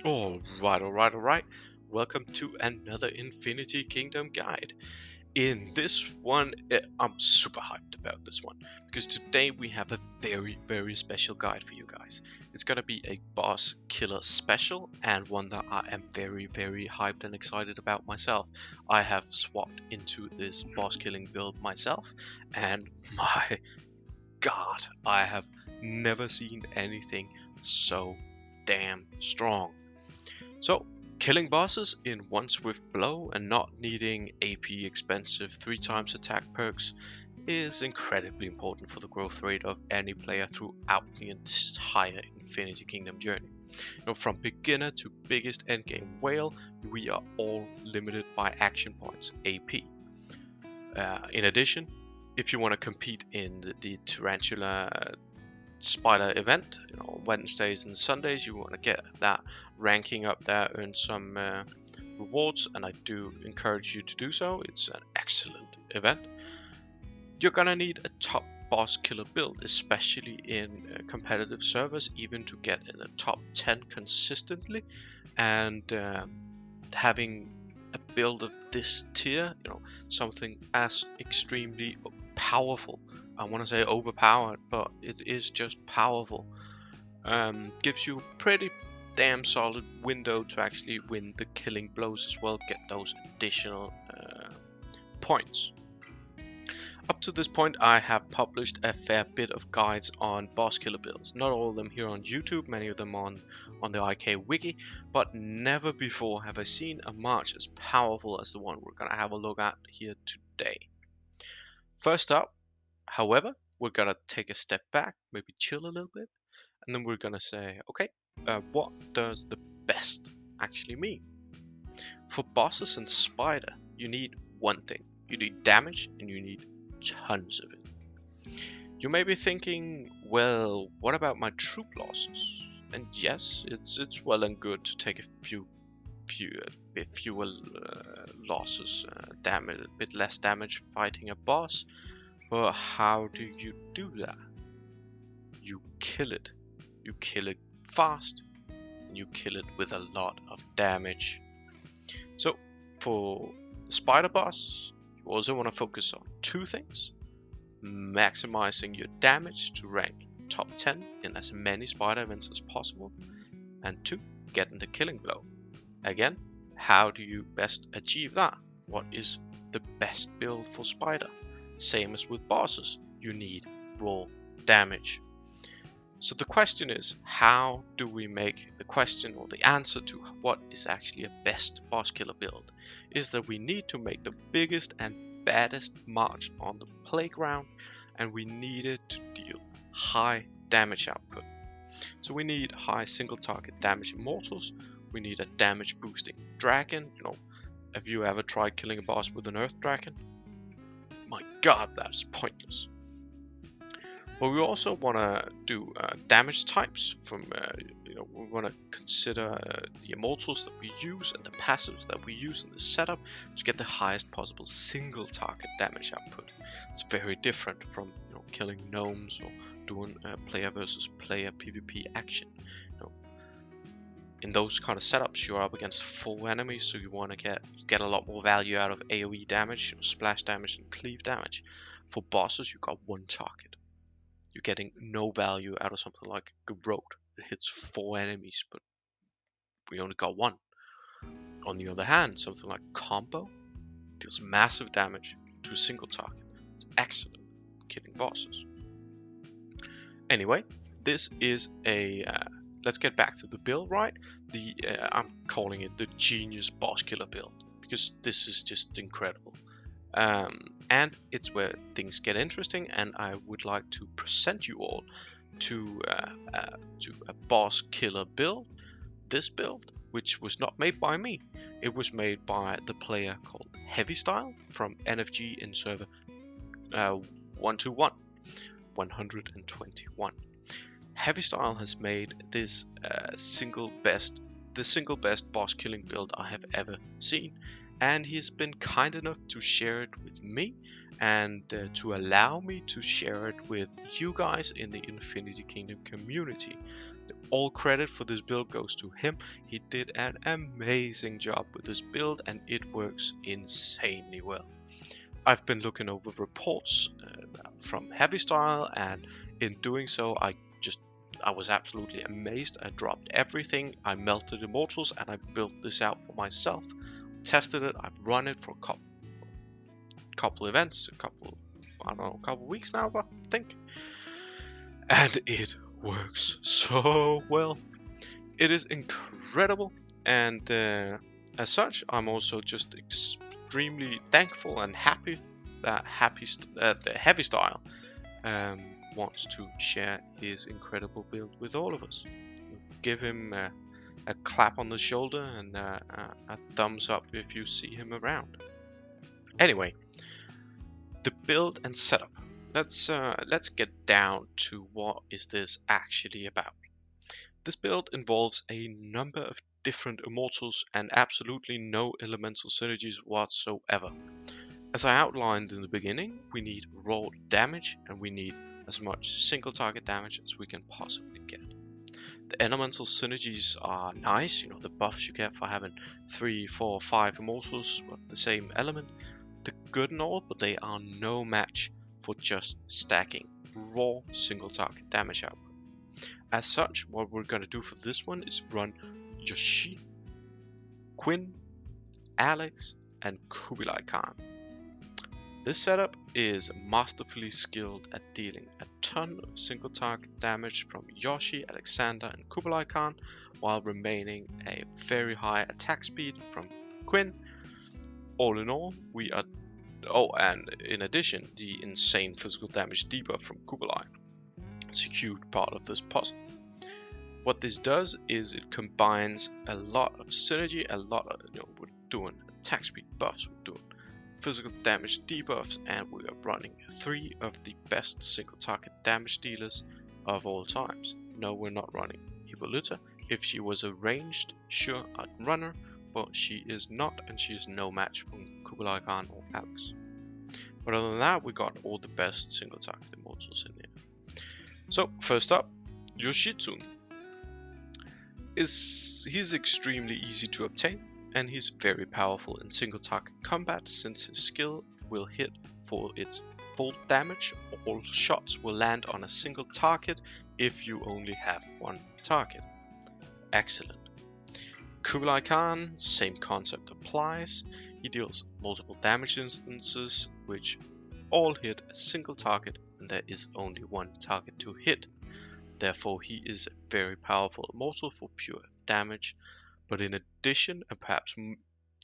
Alright. Welcome to another Infinity Kingdom guide. In this one, I'm super hyped about this one because today we have a very special guide for you guys. It's gonna be a boss killer special and one that I am very hyped and excited about myself. I have swapped into this boss killing build myself, and my god, I have never seen anything so damn strong. So, killing bosses in one swift blow and not needing AP expensive 3 times attack perks is incredibly important for the growth rate of any player throughout the entire Infinity Kingdom journey. From beginner to biggest endgame whale, we are all limited by action points, AP. In addition, if you want to compete in the Tarantula Spider event, Wednesdays and Sundays, you want to get that ranking up there, earn some rewards, and I do encourage you to do so. It's an excellent event. You're gonna need a top boss killer build, especially in competitive servers, even to get in the top 10 consistently, and having a build of this tier, something as extremely powerful. I want to say overpowered, but it is just powerful. Gives you a pretty damn solid window to actually win the killing blows as well, get those additional points. Up to this point, I have published a fair bit of guides on boss killer builds. Not all of them here on YouTube, many of them on the IK wiki, but never before have I seen a march as powerful as the one we're going to have a look at here today. First up, however, we're gonna take a step back, maybe chill a little bit, and then we're gonna say, okay, what does the best actually mean? For bosses and Spider, you need one thing. You need damage, and you need tons of it. You may be thinking, well, what about my troop losses? And yes, it's well and good to take a bit fewer losses, a bit less damage fighting a boss. But how do you do that? You kill it. You kill it fast, and you kill it with a lot of damage. So for the Spider boss, you also want to focus on two things: maximizing your damage to rank top 10 in as many Spider events as possible, and 2, getting the killing blow. Again, how do you best achieve that? What is the best build for Spider? Same as with bosses, you need raw damage. So the question is, how do we make the question, or the answer to what is actually a best boss killer build, is that we need to make the biggest and baddest march on the playground, and we need it to deal high damage output. So we need high single target damage Immortals, we need a damage boosting dragon. Have you ever tried killing a boss with an Earth Dragon? My god, that's pointless. But we also want to do damage types from, we want to consider the Immortals that we use and the passives that we use in the setup to get the highest possible single target damage output. It's very different from killing gnomes or doing player versus player PvP action. In those kind of setups, you're up against 4 enemies, so you want to get a lot more value out of AoE damage, splash damage, and cleave damage. For bosses, you got 1 target. You're getting no value out of something like Garrote. It hits 4 enemies, but we only got 1. On the other hand, something like Combo deals massive damage to a single target. It's excellent for killing bosses. Anyway, this is a let's get back to the build, right? I'm calling it the genius boss killer build because this is just incredible. And it's where things get interesting, and I would like to present you all to a boss killer build. This build, which was not made by me, it was made by the player called Heavy Style from NFG in server 121. Heavy Style has made this the single best boss killing build I have ever seen, and he's been kind enough to share it with me and to allow me to share it with you guys in the Infinity Kingdom community. All credit for this build goes to him. He did an amazing job with this build and it works insanely well. I've been looking over reports from Heavy Style, and in doing so I was absolutely amazed. I dropped everything, I melted Immortals, and I built this out for myself. Tested it, I've run it for a couple events, I don't know, a couple weeks now, I think. And it works so well. It is incredible, and as such, I'm also just extremely thankful and happy that the Heavy Style wants to share his incredible build with all of us. Give him a clap on the shoulder and a thumbs up if you see him around. Anyway, the build and setup. Let's get down to what is this actually about. This build involves a number of different Immortals and absolutely no elemental synergies whatsoever. As I outlined in the beginning, we need raw damage and we need as much single target damage as we can possibly get. The elemental synergies are nice, the buffs you get for having 3, 4, 5 Immortals with the same element. They're good and all, but they are no match for just stacking raw single target damage output. As such, what we're going to do for this one is run Yoshi, Quinn, Alex, and Kublai Khan. This setup is masterfully skilled at dealing a ton of single target damage from Yoshi, Alexander, and Kublai Khan, while remaining a very high attack speed from Quinn. All in all, we are... Oh, and in addition, the insane physical damage debuff from Kublai. It's a huge part of this puzzle. What this does is it combines a lot of synergy, we're doing attack speed buffs, we're doing physical damage debuffs, and we are running 3 of the best single target damage dealers of all times. No, we're not running Hippolyta. If she was a ranged, sure, I'd run her, but she is not, and she is no match for Kublai Khan or Alex. But other than that, we got all the best single target Immortals in here. So, first up, Yoshitsune. He's extremely easy to obtain, and he's very powerful in single target combat since his skill will hit for its full damage. All shots will land on a single target if you only have one target. Excellent. Kublai Khan, same concept applies. He deals multiple damage instances which all hit a single target and there is only one target to hit. Therefore, he is a very powerful Immortal for pure damage, but in addition, and perhaps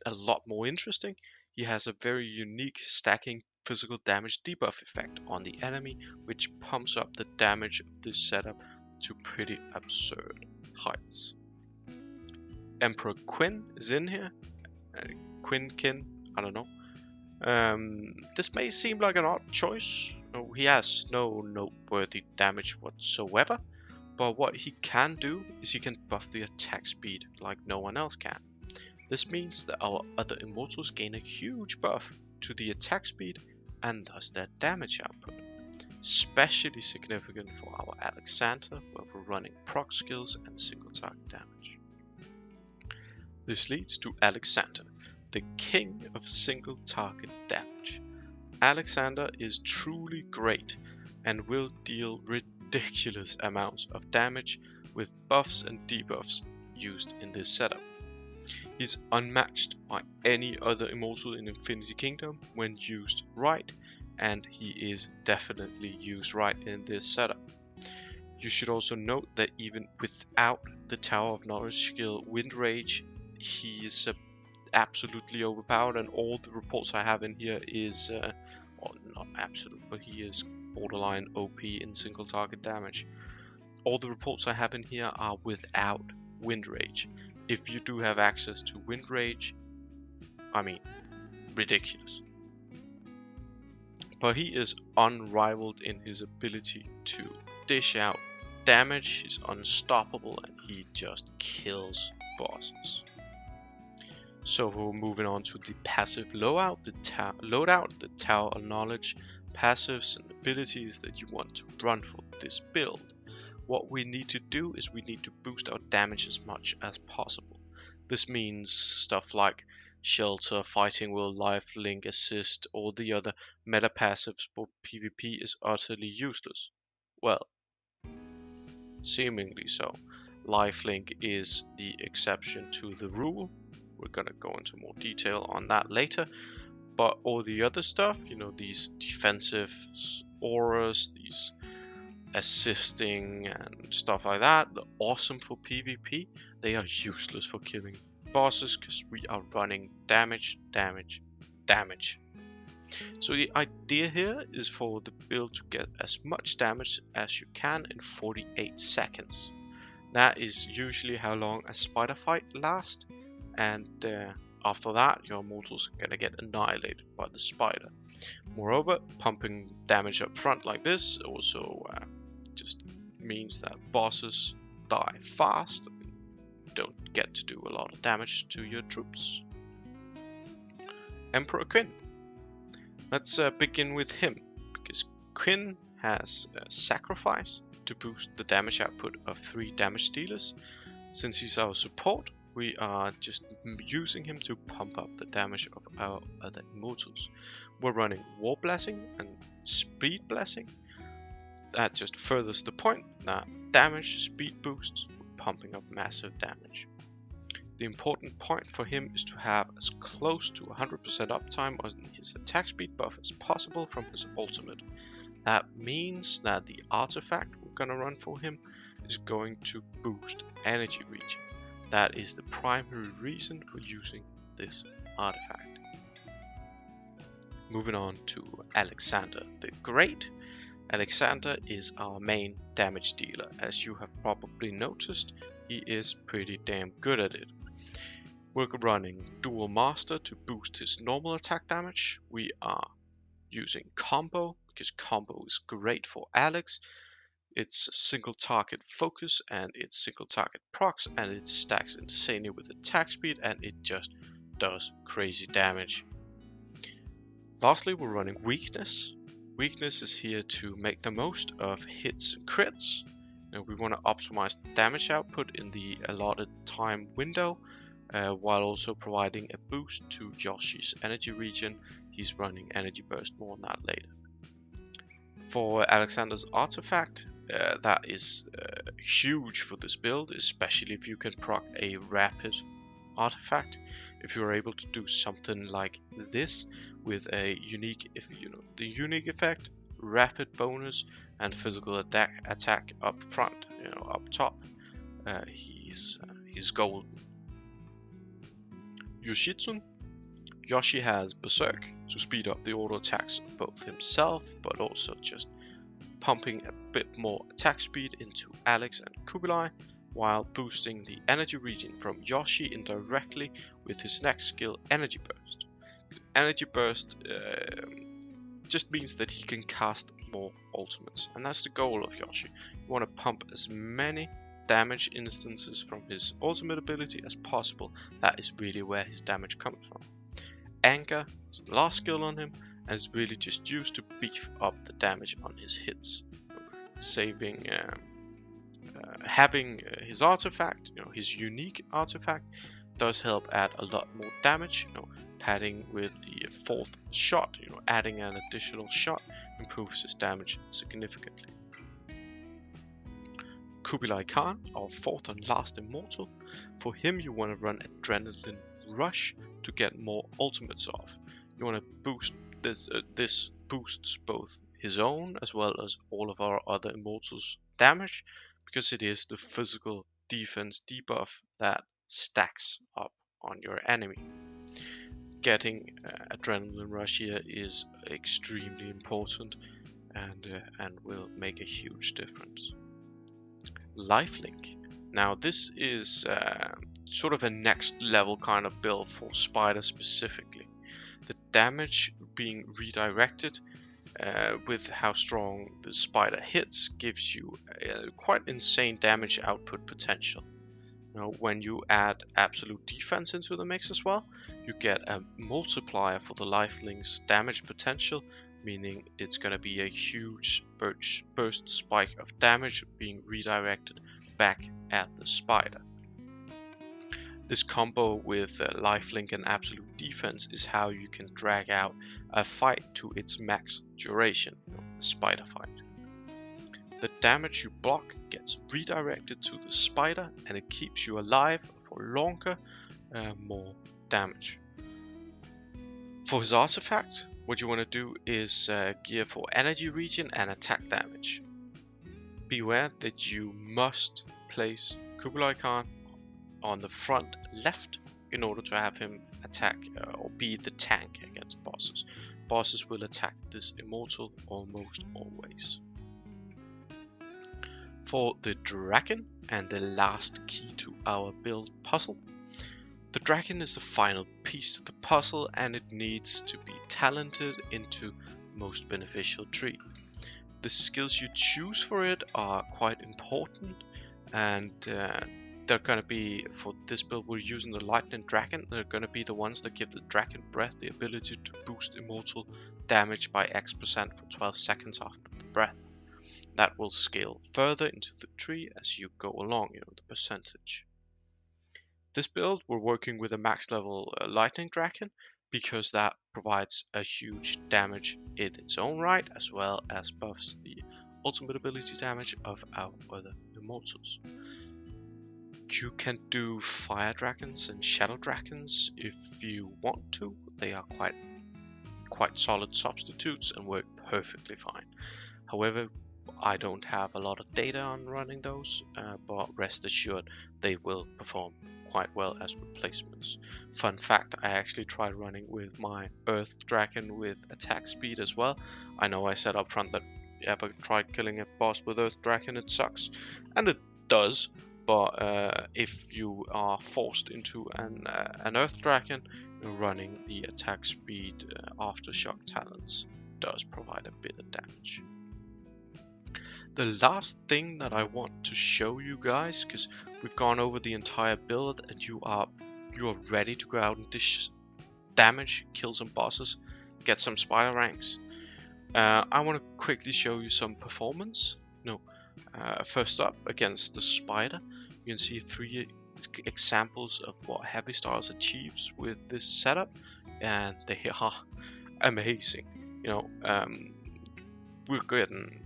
a lot more interesting, he has a very unique stacking physical damage debuff effect on the enemy, which pumps up the damage of this setup to pretty absurd heights. Emperor Quinn is in here. Quinn, I don't know. This may seem like an odd choice. He has no noteworthy damage whatsoever, but what he can do is he can buff the attack speed like no one else can. This means that our other Immortals gain a huge buff to the attack speed and thus their damage output. Especially significant for our Alexander, where we're running proc skills and single target damage. This leads to Alexander, the king of single target damage. Alexander is truly great and will deal ridiculous amounts of damage with buffs and debuffs used in this setup. He's unmatched by any other Immortal in Infinity Kingdom when used right, and he is definitely used right in this setup. You should also note that even without the Tower of Knowledge skill Wind Rage, he is absolutely overpowered, and all the reports I have in here is, well, not absolute, but he is borderline OP in single target damage. All the reports I have in here are without Wind Rage. If you do have access to Wind Rage, I mean, ridiculous. But he is unrivaled in his ability to dish out damage. He's unstoppable and he just kills bosses. So we're moving on to the passive loadout, the Tower of Knowledge passives and abilities that you want to run for this build. What we need to do is we need to boost our damage as much as possible. This means stuff like Shelter, Fighting Will, Lifelink, Assist, or the other meta passives for PvP is utterly useless. Well, seemingly so. Lifelink is the exception to the rule. We're gonna go into more detail on that later. But all the other stuff, these defensive auras, these assisting and stuff like that, they're awesome for PvP. They are useless for killing bosses because we are running damage, damage, damage. So the idea here is for the build to get as much damage as you can in 48 seconds. That is usually how long a spider fight lasts, and after that your mortals are gonna get annihilated by the spider. Moreover, pumping damage up front like this also just means that bosses die fast and don't get to do a lot of damage to your troops. Emperor Quinn. Let's begin with him, because Quinn has a sacrifice to boost the damage output of 3 damage dealers. Since he's our support, we are just using him to pump up the damage of our other immortals. We're running War Blessing and Speed Blessing. That just furthers the point that damage speed boosts, pumping up massive damage. The important point for him is to have as close to 100% uptime on his attack speed buff as possible from his ultimate. That means that the artifact we're gonna run for him is going to boost energy regen. That is the primary reason for using this artifact. Moving on to Alexander the Great. Alexander is our main damage dealer. As you have probably noticed, he is pretty damn good at it. We're running Dual Master to boost his normal attack damage. We are using Combo, because Combo is great for Alex. It's single target focus and it's single target procs, and it stacks insanely with attack speed, and it just does crazy damage. Lastly, we're running Weakness. Weakness is here to make the most of hits and crits. We want to optimize damage output in the allotted time window, while also providing a boost to Yoshi's energy regen. He's running Energy Burst, more on that later. For Alexander's artifact, that is huge for this build, especially if you can proc a rapid artifact. If you're able to do something like this with a unique, the unique effect, rapid bonus, and physical attack up front, up top, he's golden. Yoshitsune. Yoshi has Berserk to speed up the auto attacks of both himself, but also just pumping a bit more attack speed into Alex and Kubilai, while boosting the energy regen from Yoshi indirectly with his next skill, Energy Burst. Energy Burst just means that he can cast more ultimates, and that's the goal of Yoshi. You want to pump as many damage instances from his ultimate ability as possible. That is really where his damage comes from. Anger is the last skill on him, and is really just used to beef up the damage on his hits. Having his artifact, his unique artifact, does help add a lot more damage. Padding with the 4th shot, adding an additional shot improves his damage significantly. Kubilai Khan, our 4th and last immortal. For him, you want to run Adrenaline Rush to get more ultimates off. You want to boost this. This boosts both his own as well as all of our other immortals' damage, because it is the physical defense debuff that stacks up on your enemy. Getting Adrenaline Rush here is extremely important and will make a huge difference. Lifelink. Now this is sort of a next level kind of build for Spider specifically. The damage being redirected with how strong the Spider hits gives you quite insane damage output potential. Now, when you add absolute defense into the mix as well, you get a multiplier for the lifeling's damage potential, meaning it's going to be a huge burst spike of damage being redirected back at the spider. This combo with lifelink and absolute defense is how you can drag out a fight to its max duration, a spider fight. The damage you block gets redirected to the spider and it keeps you alive for longer, more damage. For his artifact, what you want to do is gear for energy regen and attack damage. Beware that you must place Kublai Khan on the front left in order to have him attack or be the tank against bosses. Bosses will attack this Immortal almost always. For the dragon and the last key to our build puzzle, the dragon is the final piece of the puzzle and it needs to be talented into most beneficial tree. The skills you choose for it are quite important, and they're going to be, for this build we're using the lightning dragon, they're going to be the ones that give the dragon breath the ability to boost Immortal damage by X% for 12 seconds after the breath. That will scale further into the tree as you go along, the percentage. This build we're working with a max level lightning dragon because that provides a huge damage in its own right, as well as buffs the ultimate ability damage of our other Immortals. You can do fire dragons and shadow dragons if you want to. They are quite solid substitutes and work perfectly fine. However, I don't have a lot of data on running those, but rest assured they will perform quite well as replacements. Fun fact, I actually tried running with my Earth Dragon with attack speed as well. I know I said up front that ever tried killing a boss with Earth Dragon, it sucks, and it does, but if you are forced into an Earth Dragon, running the attack speed aftershock talents does provide a bit of damage. The last thing that I want to show you guys, because we've gone over the entire build and you are ready to go out and dish damage, kill some bosses, get some spider ranks. I want to quickly show you some performance. First up, against the spider, you can see 3 examples of what Heavy Stars achieves with this setup, and they are amazing. We're getting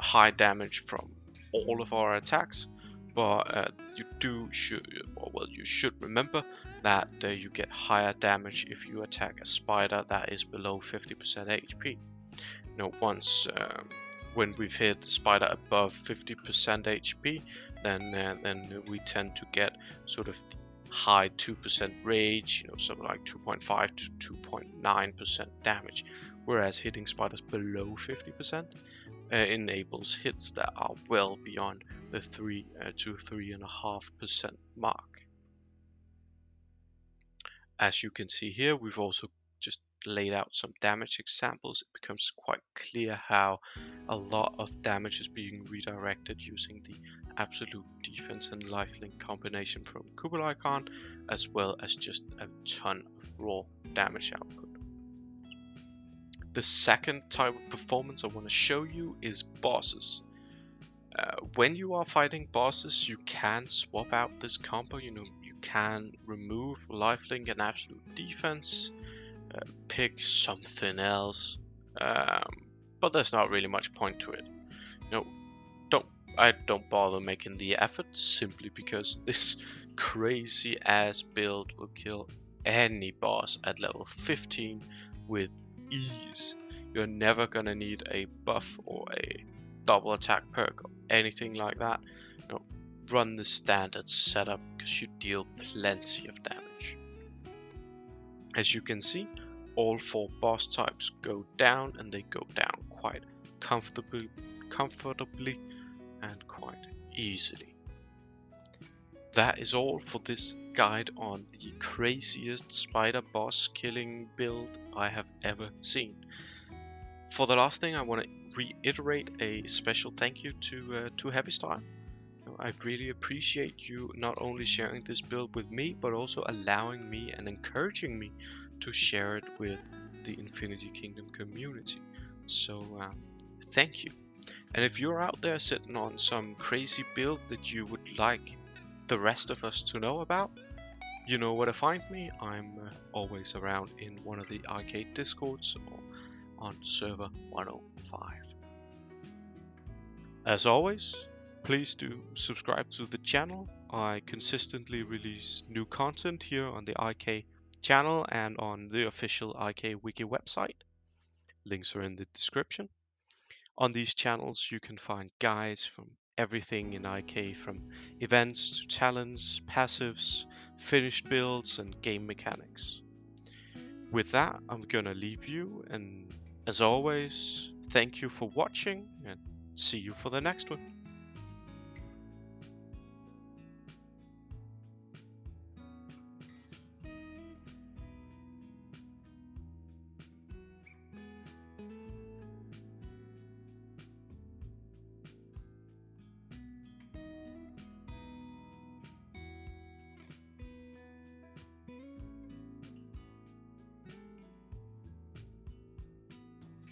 high damage from all of our attacks, but you should remember that you get higher damage if you attack a spider that is below 50% HP. Once when we've hit the spider above 50% HP, then we tend to get sort of high 2% rage, something like 2.5 to 2.9% damage, whereas hitting spiders below 50% enables hits that are well beyond the 3 to 3.5% mark. As you can see here, we've also just laid out some damage examples. It becomes quite clear how a lot of damage is being redirected using the absolute defense and lifelink combination from Kublai Khan, as well as just a ton of raw damage output. The second type of performance I want to show you is bosses. When you are fighting bosses, you can swap out this combo. You can remove lifelink and absolute defense, pick something else, but there's not really much point to it. I don't bother making the effort simply because this crazy ass build will kill any boss at level 15 with ease. You're never gonna need a buff or a double attack perk or anything like that. Run the standard setup because you deal plenty of damage. As you can see, all 4 boss types go down, and they go down quite comfortably and quite easily. That is all for this guide on the craziest spider boss killing build I have ever seen. For the last thing, I want to reiterate a special thank you to Heavy Star. I really appreciate you not only sharing this build with me, but also allowing me and encouraging me to share it with the Infinity Kingdom community. So thank you. And if you're out there sitting on some crazy build that you would like the rest of us to know about, you know where to find me. I'm always around in one of the arcade discords or on server 105. As always, please do subscribe to the channel. I consistently release new content here on the IK channel and on the official IK Wiki website. Links are in the description. On these channels, you can find guides from everything in IK, from events to talents, passives, finished builds, and game mechanics. With that, I'm gonna leave you, and as always, thank you for watching, and see you for the next one.